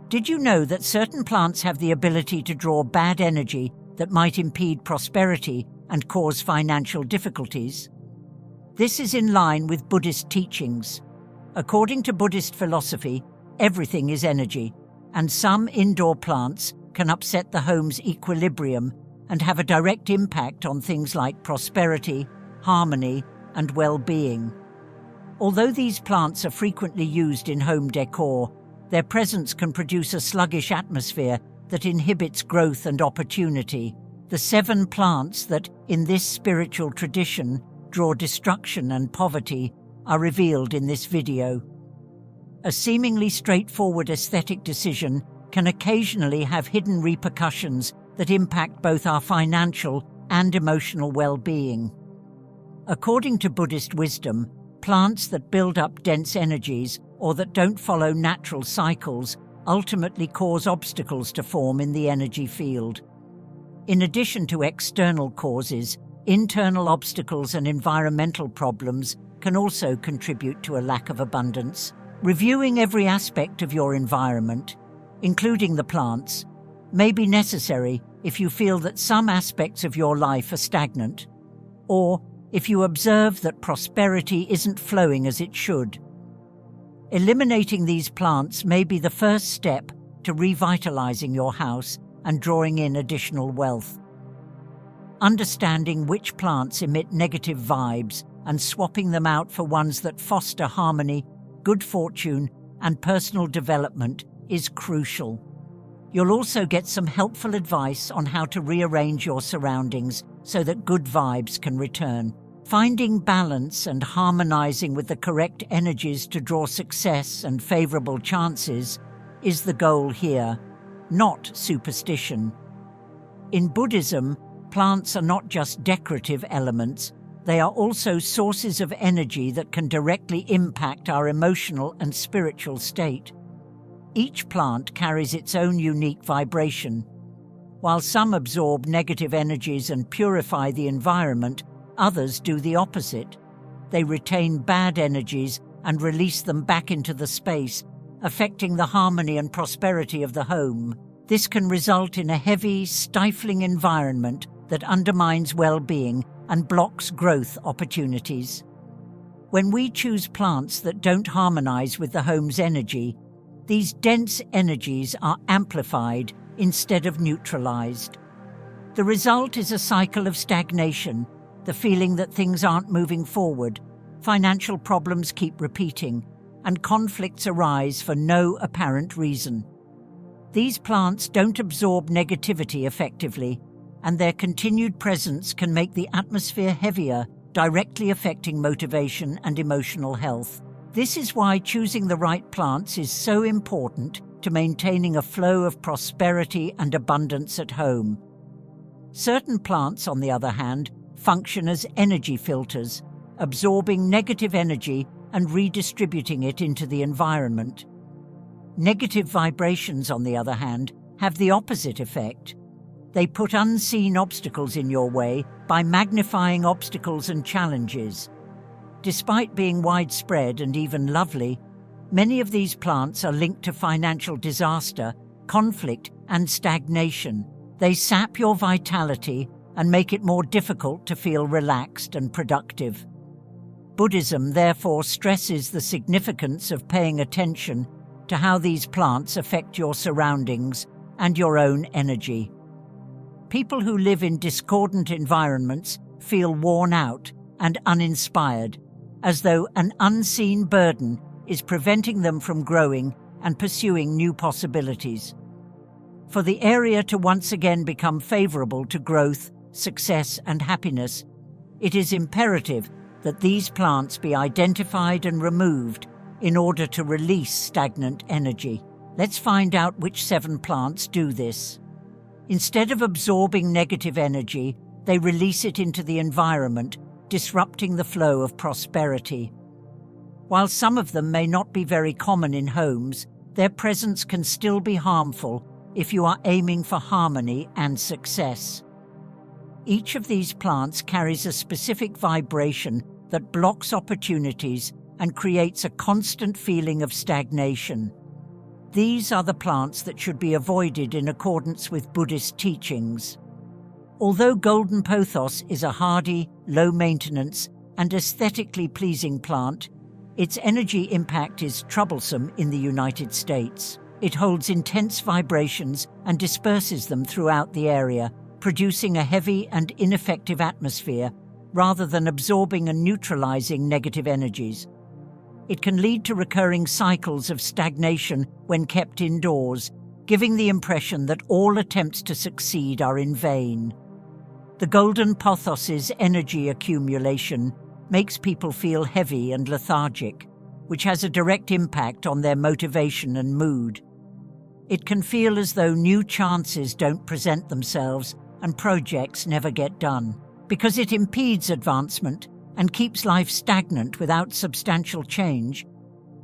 Did you know that certain plants have the ability to draw bad energy that might impede prosperity and cause financial difficulties? This is in line with Buddhist teachings. According to Buddhist philosophy, everything is energy, and some indoor plants can upset the home's equilibrium and have a direct impact on things like prosperity, harmony, and well-being. Although these plants are frequently used in home decor, their presence can produce a sluggish atmosphere that inhibits growth and opportunity. The 7 plants that, in this spiritual tradition, draw destruction and poverty are revealed in this video. A seemingly straightforward aesthetic decision can occasionally have hidden repercussions that impact both our financial and emotional well-being. According to Buddhist wisdom, plants that build up dense energies or that don't follow natural cycles ultimately cause obstacles to form in the energy field. In addition to external causes, internal obstacles and environmental problems can also contribute to a lack of abundance. Reviewing every aspect of your environment, including the plants, may be necessary if you feel that some aspects of your life are stagnant, or if you observe that prosperity isn't flowing as it should. Eliminating these plants may be the first step to revitalizing your house and drawing in additional wealth. Understanding which plants emit negative vibes and swapping them out for ones that foster harmony, good fortune, and personal development is crucial. You'll also get some helpful advice on how to rearrange your surroundings so that good vibes can return. Finding balance and harmonizing with the correct energies to draw success and favorable chances is the goal here, not superstition. In Buddhism, plants are not just decorative elements, they are also sources of energy that can directly impact our emotional and spiritual state. Each plant carries its own unique vibration. While some absorb negative energies and purify the environment, others do the opposite. They retain bad energies and release them back into the space, affecting the harmony and prosperity of the home. This can result in a heavy, stifling environment that undermines well-being and blocks growth opportunities. When we choose plants that don't harmonize with the home's energy, these dense energies are amplified instead of neutralized. The result is a cycle of stagnation, the feeling that things aren't moving forward, financial problems keep repeating, and conflicts arise for no apparent reason. These plants don't absorb negativity effectively, and their continued presence can make the atmosphere heavier, directly affecting motivation and emotional health. This is why choosing the right plants is so important to maintaining a flow of prosperity and abundance at home. Certain plants, on the other hand, function as energy filters, absorbing negative energy and redistributing it into the environment. Negative vibrations, on the other hand, have the opposite effect. They put unseen obstacles in your way by magnifying obstacles and challenges. Despite being widespread and even lovely, many of these plants are linked to financial disaster, conflict, and stagnation. They sap your vitality and make it more difficult to feel relaxed and productive. Buddhism therefore stresses the significance of paying attention to how these plants affect your surroundings and your own energy. People who live in discordant environments feel worn out and uninspired, as though an unseen burden is preventing them from growing and pursuing new possibilities. For the area to once again become favorable to growth, success, and happiness, it is imperative that these plants be identified and removed in order to release stagnant energy. Let's find out which 7 plants do this. Instead of absorbing negative energy, they release it into the environment, disrupting the flow of prosperity. While some of them may not be very common in homes, their presence can still be harmful if you are aiming for harmony and success. Each of these plants carries a specific vibration that blocks opportunities and creates a constant feeling of stagnation. These are the plants that should be avoided in accordance with Buddhist teachings. Although golden pothos is a hardy, low-maintenance, and aesthetically pleasing plant, its energy impact is troublesome in the United States. It holds intense vibrations and disperses them throughout the area, producing a heavy and ineffective atmosphere rather than absorbing and neutralizing negative energies. It can lead to recurring cycles of stagnation when kept indoors, giving the impression that all attempts to succeed are in vain. The golden pothos's energy accumulation makes people feel heavy and lethargic, which has a direct impact on their motivation and mood. It can feel as though new chances don't present themselves and projects never get done, because it impedes advancement and keeps life stagnant without substantial change.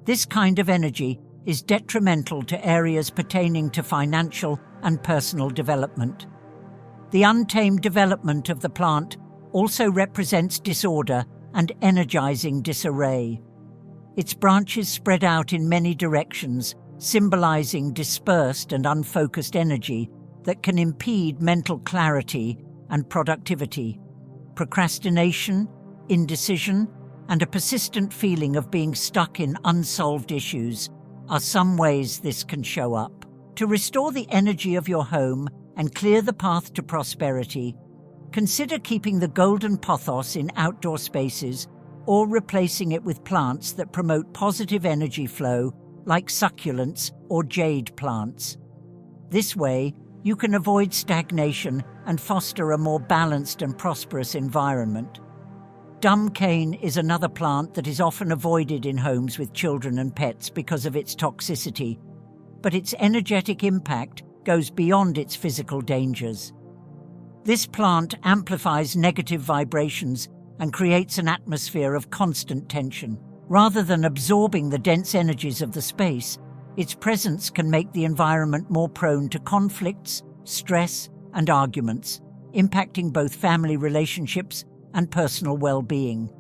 This kind of energy is detrimental to areas pertaining to financial and personal development. The untamed development of the plant also represents disorder and energizing disarray. Its branches spread out in many directions, symbolizing dispersed and unfocused energy that can impede mental clarity and productivity. Procrastination, indecision, and a persistent feeling of being stuck in unsolved issues are some ways this can show up. To restore the energy of your home and clear the path to prosperity, consider keeping the golden pothos in outdoor spaces or replacing it with plants that promote positive energy flow, like succulents or jade plants. This way, you can avoid stagnation and foster a more balanced and prosperous environment. Dumb cane is another plant that is often avoided in homes with children and pets because of its toxicity, but its energetic impact goes beyond its physical dangers. This plant amplifies negative vibrations and creates an atmosphere of constant tension. Rather than absorbing the dense energies of the space, its presence can make the environment more prone to conflicts, stress, and arguments, impacting both family relationships and personal well-being.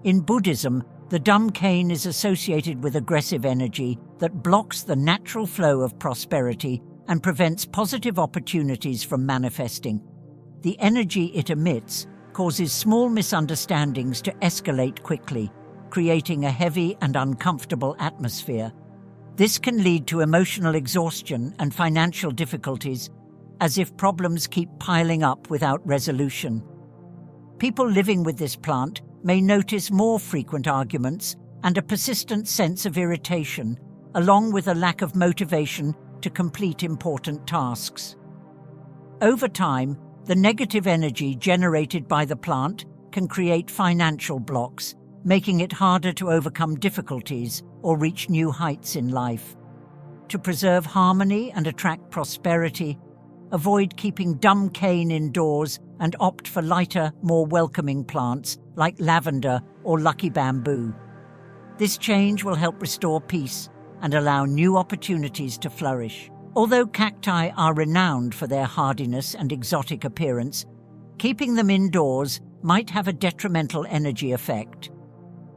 In Buddhism, the dumb cane is associated with aggressive energy that blocks the natural flow of prosperity and prevents positive opportunities from manifesting. The energy it emits causes small misunderstandings to escalate quickly, creating a heavy and uncomfortable atmosphere. This can lead to emotional exhaustion and financial difficulties, as if problems keep piling up without resolution. People living with this plant may notice more frequent arguments and a persistent sense of irritation, along with a lack of motivation to complete important tasks. Over time, the negative energy generated by the plant can create financial blocks, making it harder to overcome difficulties or reach new heights in life. To preserve harmony and attract prosperity, avoid keeping dumb cane indoors and opt for lighter, more welcoming plants like lavender or lucky bamboo. This change will help restore peace and allow new opportunities to flourish. Although cacti are renowned for their hardiness and exotic appearance, keeping them indoors might have a detrimental energy effect.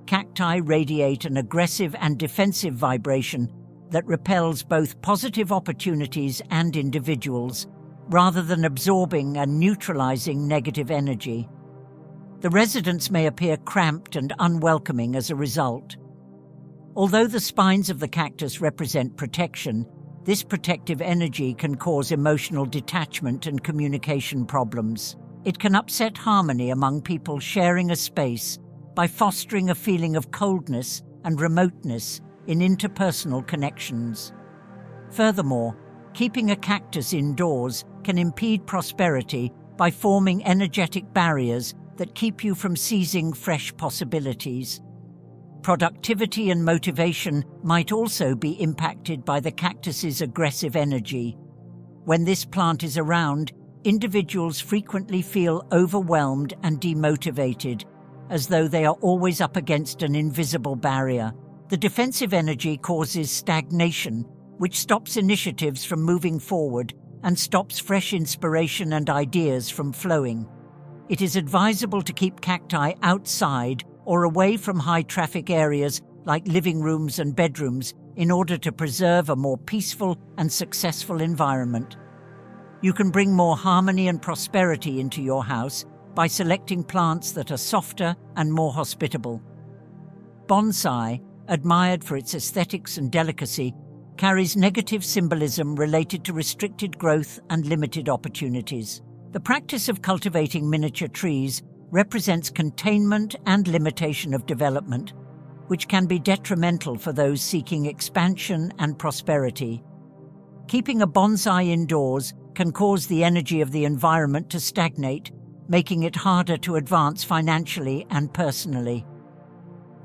Cacti radiate an aggressive and defensive vibration that repels both positive opportunities and individuals, rather than absorbing and neutralizing negative energy. The residents may appear cramped and unwelcoming as a result. Although the spines of the cactus represent protection, this protective energy can cause emotional detachment and communication problems. It can upset harmony among people sharing a space by fostering a feeling of coldness and remoteness in interpersonal connections. Furthermore, keeping a cactus indoors can impede prosperity by forming energetic barriers that keep you from seizing fresh possibilities. Productivity and motivation might also be impacted by the cactus's aggressive energy. When this plant is around, individuals frequently feel overwhelmed and demotivated, as though they are always up against an invisible barrier. The defensive energy causes stagnation, which stops initiatives from moving forward and stops fresh inspiration and ideas from flowing. It is advisable to keep cacti outside or away from high-traffic areas like living rooms and bedrooms in order to preserve a more peaceful and successful environment. You can bring more harmony and prosperity into your house by selecting plants that are softer and more hospitable. Bonsai, admired for its aesthetics and delicacy, carries negative symbolism related to restricted growth and limited opportunities. The practice of cultivating miniature trees represents containment and limitation of development, which can be detrimental for those seeking expansion and prosperity. Keeping a bonsai indoors can cause the energy of the environment to stagnate, making it harder to advance financially and personally.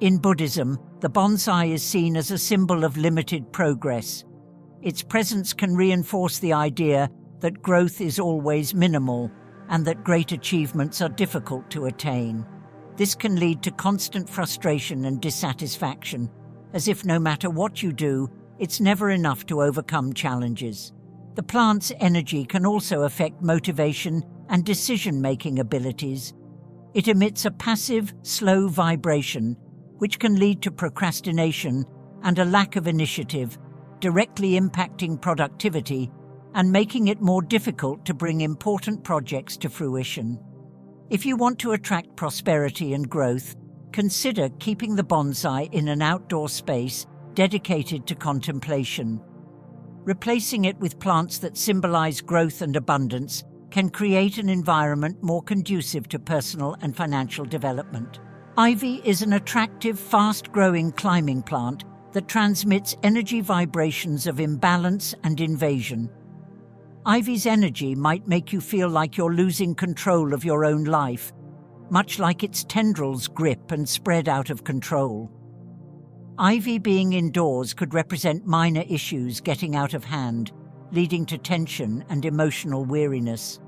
In Buddhism, the bonsai is seen as a symbol of limited progress. Its presence can reinforce the idea that growth is always minimal and that great achievements are difficult to attain. This can lead to constant frustration and dissatisfaction, as if no matter what you do, it's never enough to overcome challenges. The plant's energy can also affect motivation and decision-making abilities. It emits a passive, slow vibration, which can lead to procrastination and a lack of initiative, directly impacting productivity and making it more difficult to bring important projects to fruition. If you want to attract prosperity and growth, consider keeping the bonsai in an outdoor space dedicated to contemplation. Replacing it with plants that symbolize growth and abundance can create an environment more conducive to personal and financial development. Ivy is an attractive, fast-growing climbing plant that transmits energy vibrations of imbalance and invasion. Ivy's energy might make you feel like you're losing control of your own life, much like its tendrils grip and spread out of control. Ivy being indoors could represent minor issues getting out of hand, leading to tension and emotional weariness.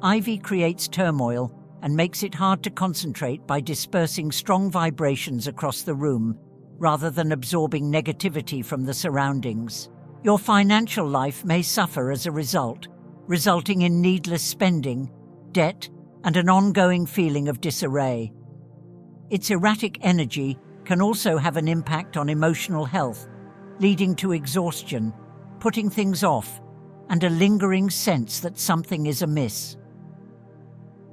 Ivy creates turmoil and makes it hard to concentrate by dispersing strong vibrations across the room, rather than absorbing negativity from the surroundings. Your financial life may suffer as a result, resulting in needless spending, debt, and an ongoing feeling of disarray. Its erratic energy can also have an impact on emotional health, leading to exhaustion, putting things off, and a lingering sense that something is amiss.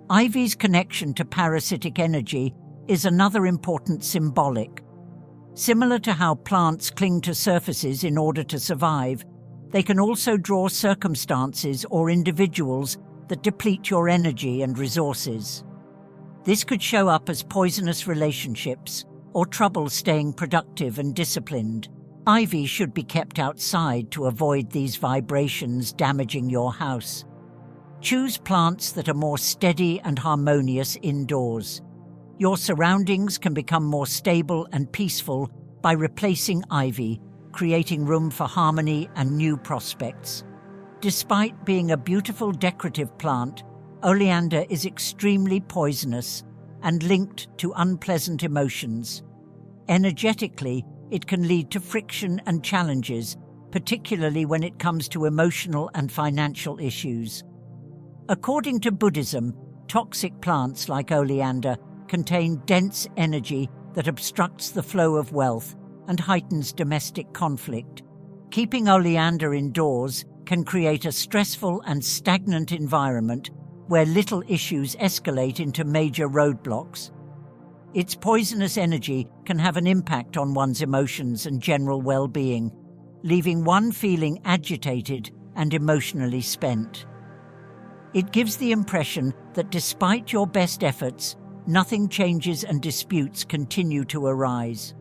Ivy's connection to parasitic energy is another important symbolic. Similar to how plants cling to surfaces in order to survive, they can also draw circumstances or individuals that deplete your energy and resources. This could show up as poisonous relationships or trouble staying productive and disciplined. Ivy should be kept outside to avoid these vibrations damaging your house. Choose plants that are more steady and harmonious indoors. Your surroundings can become more stable and peaceful by replacing ivy, creating room for harmony and new prospects. Despite being a beautiful decorative plant, oleander is extremely poisonous and linked to unpleasant emotions. Energetically, it can lead to friction and challenges, particularly when it comes to emotional and financial issues. According to Buddhism, toxic plants like oleander contain dense energy that obstructs the flow of wealth and heightens domestic conflict. Keeping oleander indoors can create a stressful and stagnant environment where little issues escalate into major roadblocks. Its poisonous energy can have an impact on one's emotions and general well-being, leaving one feeling agitated and emotionally spent. It gives the impression that despite your best efforts, nothing changes and disputes continue to arise.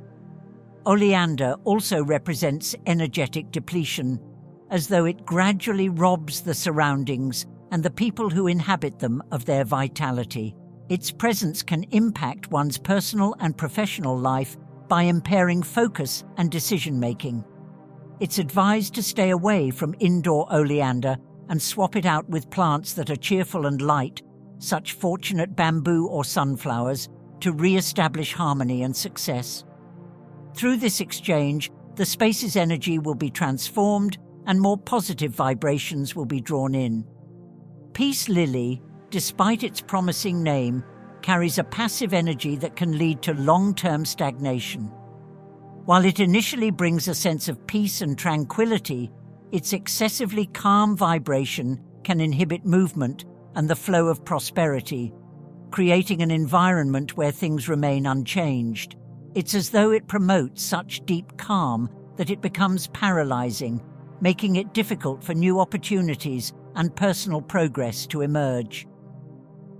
Oleander also represents energetic depletion, as though it gradually robs the surroundings and the people who inhabit them of their vitality. Its presence can impact one's personal and professional life by impairing focus and decision-making. It's advised to stay away from indoor oleander and swap it out with plants that are cheerful and light, such fortunate bamboo or sunflowers, to re-establish harmony and success. Through this exchange, the space's energy will be transformed and more positive vibrations will be drawn in. Peace lily, despite its promising name, carries a passive energy that can lead to long-term stagnation. While it initially brings a sense of peace and tranquility, its excessively calm vibration can inhibit movement and the flow of prosperity, creating an environment where things remain unchanged. It's as though it promotes such deep calm that it becomes paralyzing, making it difficult for new opportunities and personal progress to emerge.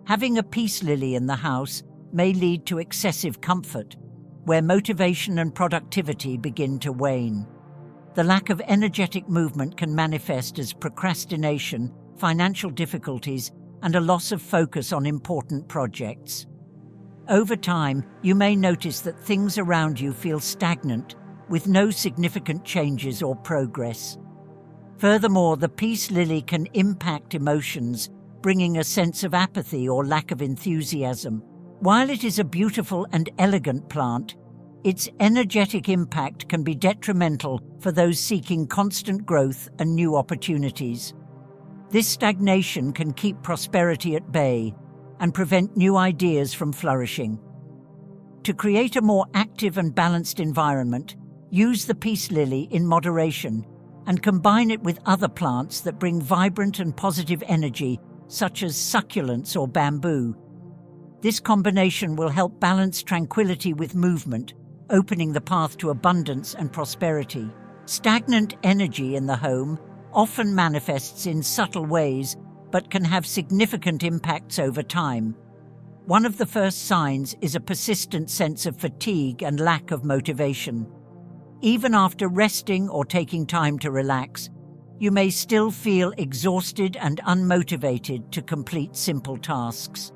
Having a peace lily in the house may lead to excessive comfort, where motivation and productivity begin to wane. The lack of energetic movement can manifest as procrastination, financial difficulties, and a loss of focus on important projects. Over time, you may notice that things around you feel stagnant, with no significant changes or progress. Furthermore, the peace lily can impact emotions, bringing a sense of apathy or lack of enthusiasm. While it is a beautiful and elegant plant, its energetic impact can be detrimental for those seeking constant growth and new opportunities. This stagnation can keep prosperity at bay and prevent new ideas from flourishing. To create a more active and balanced environment, use the peace lily in moderation and combine it with other plants that bring vibrant and positive energy, such as succulents or bamboo. This combination will help balance tranquility with movement, opening the path to abundance and prosperity. Stagnant energy in the home often manifests in subtle ways, but can have significant impacts over time. One of the first signs is a persistent sense of fatigue and lack of motivation. Even after resting or taking time to relax, you may still feel exhausted and unmotivated to complete simple tasks.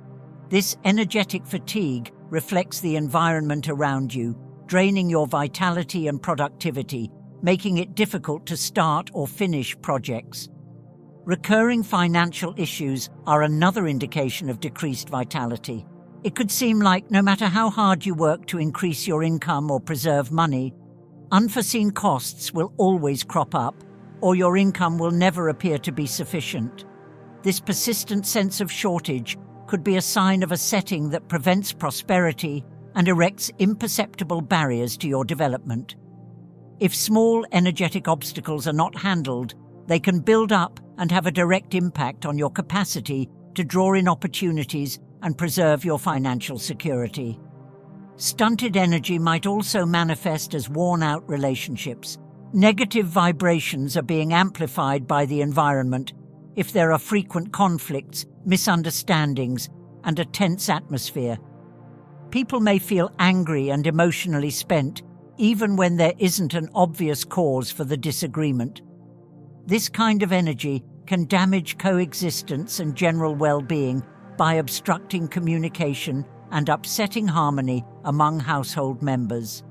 This energetic fatigue reflects the environment around you, draining your vitality and productivity, making it difficult to start or finish projects. Recurring financial issues are another indication of decreased vitality. It could seem like no matter how hard you work to increase your income or preserve money, unforeseen costs will always crop up, or your income will never appear to be sufficient. This persistent sense of shortage could be a sign of a setting that prevents prosperity and erects imperceptible barriers to your development. If small energetic obstacles are not handled, they can build up and have a direct impact on your capacity to draw in opportunities and preserve your financial security. Stunted energy might also manifest as worn-out relationships. Negative vibrations are being amplified by the environment if there are frequent conflicts, misunderstandings, and a tense atmosphere. People may feel angry and emotionally spent, even when there isn't an obvious cause for the disagreement. This kind of energy can damage coexistence and general well-being by obstructing communication and upsetting harmony among household members.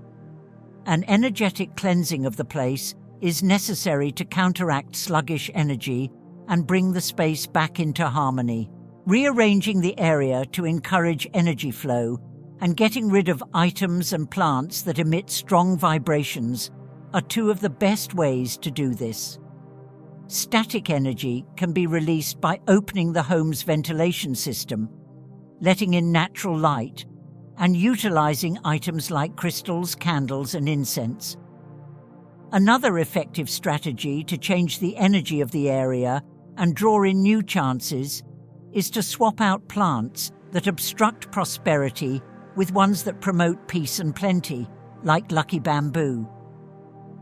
An energetic cleansing of the place is necessary to counteract sluggish energy and bring the space back into harmony. Rearranging the area to encourage energy flow and getting rid of items and plants that emit strong vibrations are two of the best ways to do this. Static energy can be released by opening the home's ventilation system, letting in natural light, and utilizing items like crystals, candles, and incense. Another effective strategy to change the energy of the area and draw in new chances is to swap out plants that obstruct prosperity with ones that promote peace and plenty, like lucky bamboo.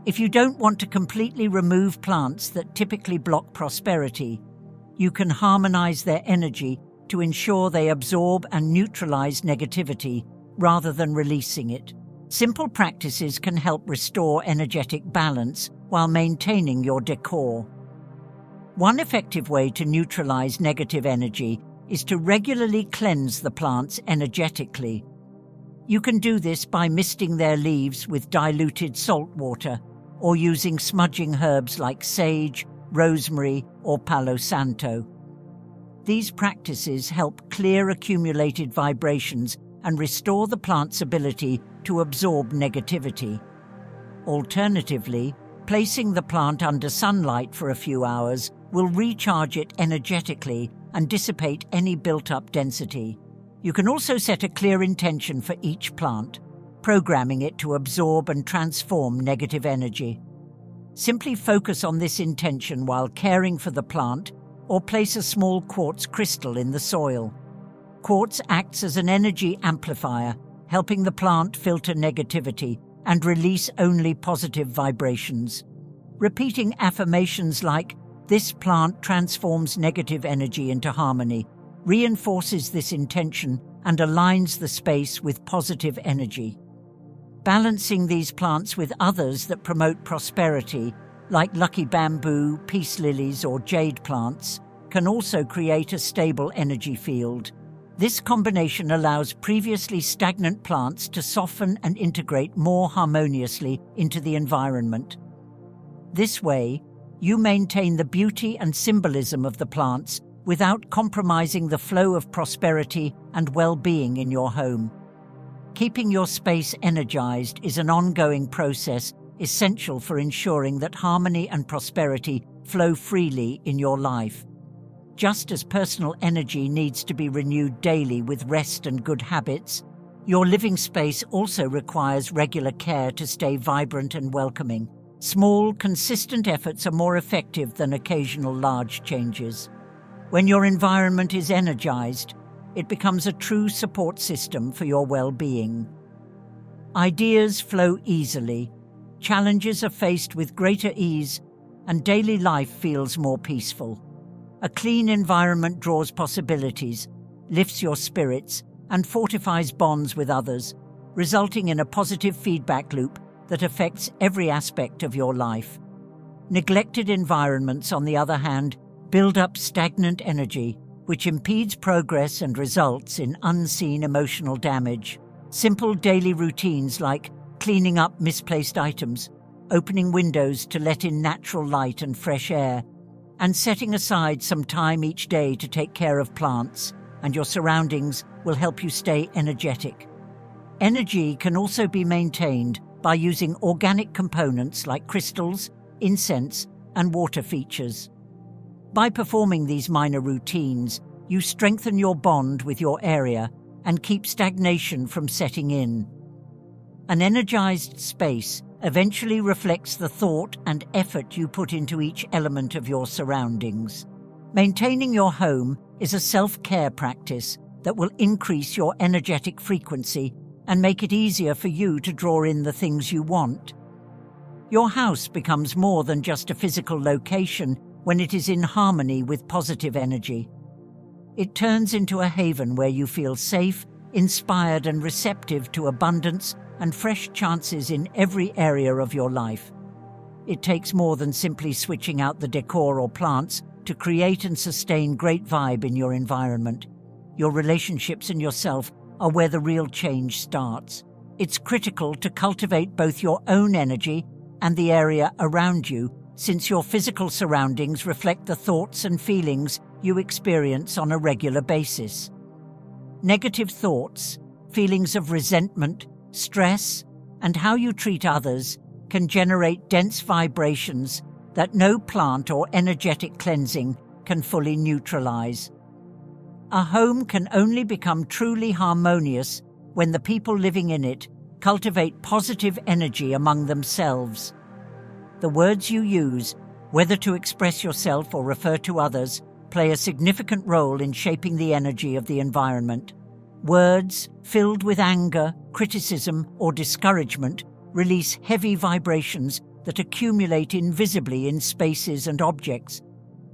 If you don't want to completely remove plants that typically block prosperity, you can harmonize their energy to ensure they absorb and neutralize negativity rather than releasing it. Simple practices can help restore energetic balance while maintaining your decor. One effective way to neutralize negative energy is to regularly cleanse the plants energetically. You can do this by misting their leaves with diluted salt water or using smudging herbs like sage, rosemary, or Palo Santo. These practices help clear accumulated vibrations and restore the plant's ability to absorb negativity. Alternatively, placing the plant under sunlight for a few hours will recharge it energetically and dissipate any built-up density. You can also set a clear intention for each plant. programming it to absorb and transform negative energy. Simply focus on this intention while caring for the plant, or place a small quartz crystal in the soil. Quartz acts as an energy amplifier, helping the plant filter negativity and release only positive vibrations. Repeating affirmations like, "This plant transforms negative energy into harmony," reinforces this intention and aligns the space with positive energy. Balancing these plants with others that promote prosperity, like lucky bamboo, peace lilies, or jade plants, can also create a stable energy field. This combination allows previously stagnant plants to soften and integrate more harmoniously into the environment. This way, you maintain the beauty and symbolism of the plants without compromising the flow of prosperity and well-being in your home. Keeping your space energized is an ongoing process essential for ensuring that harmony and prosperity flow freely in your life. Just as personal energy needs to be renewed daily with rest and good habits, your living space also requires regular care to stay vibrant and welcoming. Small, consistent efforts are more effective than occasional large changes. When your environment is energized, it becomes a true support system for your well-being. Ideas flow easily, challenges are faced with greater ease, and daily life feels more peaceful. A clean environment draws possibilities, lifts your spirits, and fortifies bonds with others, resulting in a positive feedback loop that affects every aspect of your life. Neglected environments, on the other hand, build up stagnant energy, which impedes progress and results in unseen emotional damage. Simple daily routines like cleaning up misplaced items, opening windows to let in natural light and fresh air, and setting aside some time each day to take care of plants and your surroundings will help you stay energetic. Energy can also be maintained by using organic components like crystals, incense, and water features. By performing these minor routines, you strengthen your bond with your area and keep stagnation from setting in. An energized space eventually reflects the thought and effort you put into each element of your surroundings. Maintaining your home is a self-care practice that will increase your energetic frequency and make it easier for you to draw in the things you want. Your house becomes more than just a physical location when it is in harmony with positive energy. It turns into a haven where you feel safe, inspired, and receptive to abundance and fresh chances in every area of your life. It takes more than simply switching out the decor or plants to create and sustain great vibe in your environment. Your relationships and yourself are where the real change starts. It's critical to cultivate both your own energy and the area around you, since your physical surroundings reflect the thoughts and feelings you experience on a regular basis. Negative thoughts, feelings of resentment, stress, and how you treat others can generate dense vibrations that no plant or energetic cleansing can fully neutralize. A home can only become truly harmonious when the people living in it cultivate positive energy among themselves. The words you use, whether to express yourself or refer to others, play a significant role in shaping the energy of the environment. Words filled with anger, criticism, or discouragement release heavy vibrations that accumulate invisibly in spaces and objects.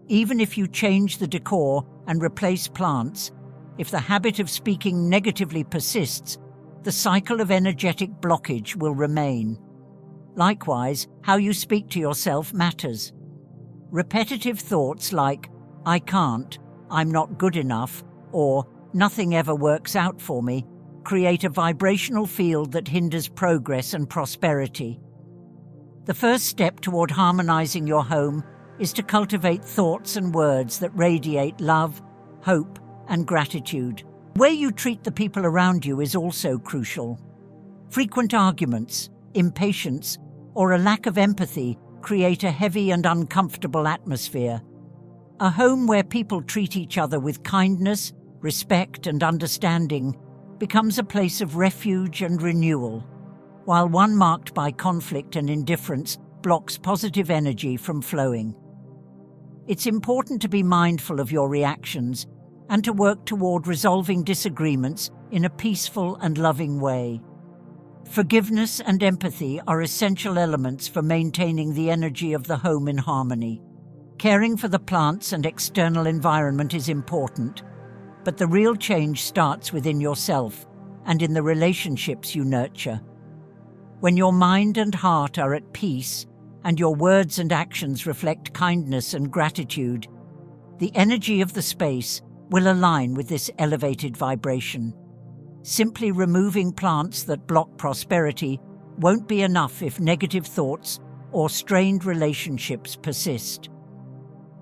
Even if you change the decor and replace plants, if the habit of speaking negatively persists, the cycle of energetic blockage will remain. Likewise, how you speak to yourself matters. Repetitive thoughts like, "I can't," "I'm not good enough," or "nothing ever works out for me," create a vibrational field that hinders progress and prosperity. The first step toward harmonizing your home is to cultivate thoughts and words that radiate love, hope, and gratitude. The way you treat the people around you is also crucial. Frequent arguments, impatience, or a lack of empathy create a heavy and uncomfortable atmosphere. A home where people treat each other with kindness, respect, and understanding becomes a place of refuge and renewal. while one marked by conflict and indifference blocks positive energy from flowing. It's important to be mindful of your reactions and to work toward resolving disagreements in a peaceful and loving way. Forgiveness and empathy are essential elements for maintaining the energy of the home in harmony. Caring for the plants and external environment is important, but the real change starts within yourself and in the relationships you nurture. When your mind and heart are at peace and your words and actions reflect kindness and gratitude, the energy of the space will align with this elevated vibration. Simply removing plants that block prosperity won't be enough if negative thoughts or strained relationships persist.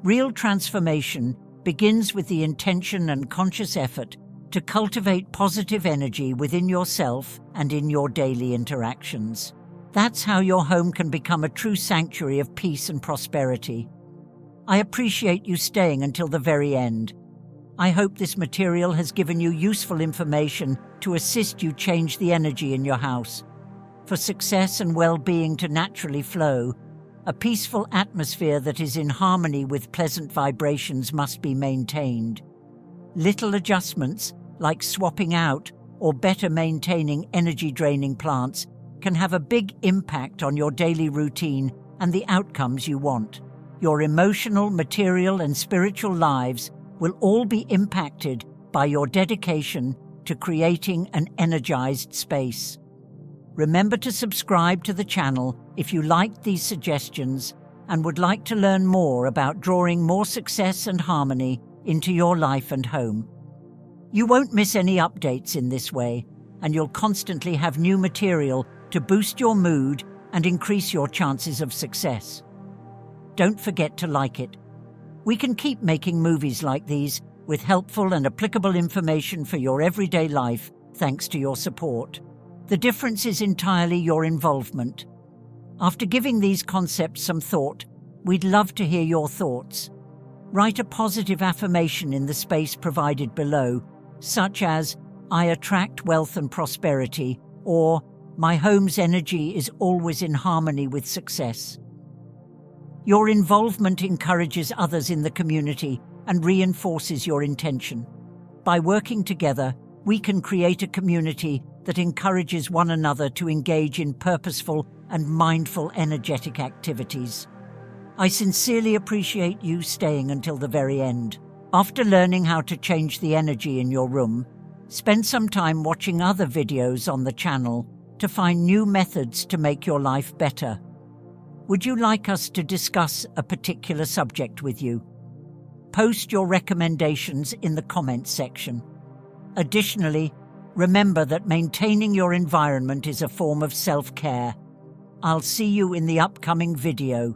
Real transformation begins with the intention and conscious effort to cultivate positive energy within yourself and in your daily interactions. That's how your home can become a true sanctuary of peace and prosperity. I appreciate you staying until the very end. I hope this material has given you useful information to assist you change the energy in your house. For success and well-being to naturally flow, a peaceful atmosphere that is in harmony with pleasant vibrations must be maintained. Little adjustments, like swapping out or better maintaining energy-draining plants, can have a big impact on your daily routine and the outcomes you want. Your emotional, material, and spiritual lives will all be impacted by your dedication to creating an energized space. Remember to subscribe to the channel if you liked these suggestions and would like to learn more about drawing more success and harmony into your life and home. You won't miss any updates in this way, and you'll constantly have new material to boost your mood and increase your chances of success. Don't forget to like it. We can keep making movies like these with helpful and applicable information for your everyday life thanks to your support. The difference is entirely your involvement. After giving these concepts some thought, we'd love to hear your thoughts. Write a positive affirmation in the space provided below, such as, "I attract wealth and prosperity," or "My home's energy is always in harmony with success." Your involvement encourages others in the community and reinforces your intention. By working together, we can create a community that encourages one another to engage in purposeful and mindful energetic activities. I sincerely appreciate you staying until the very end. After learning how to change the energy in your room, spend some time watching other videos on the channel to find new methods to make your life better. Would you like us to discuss a particular subject with you? Post your recommendations in the comments section. Additionally, remember that maintaining your environment is a form of self-care. I'll see you in the upcoming video.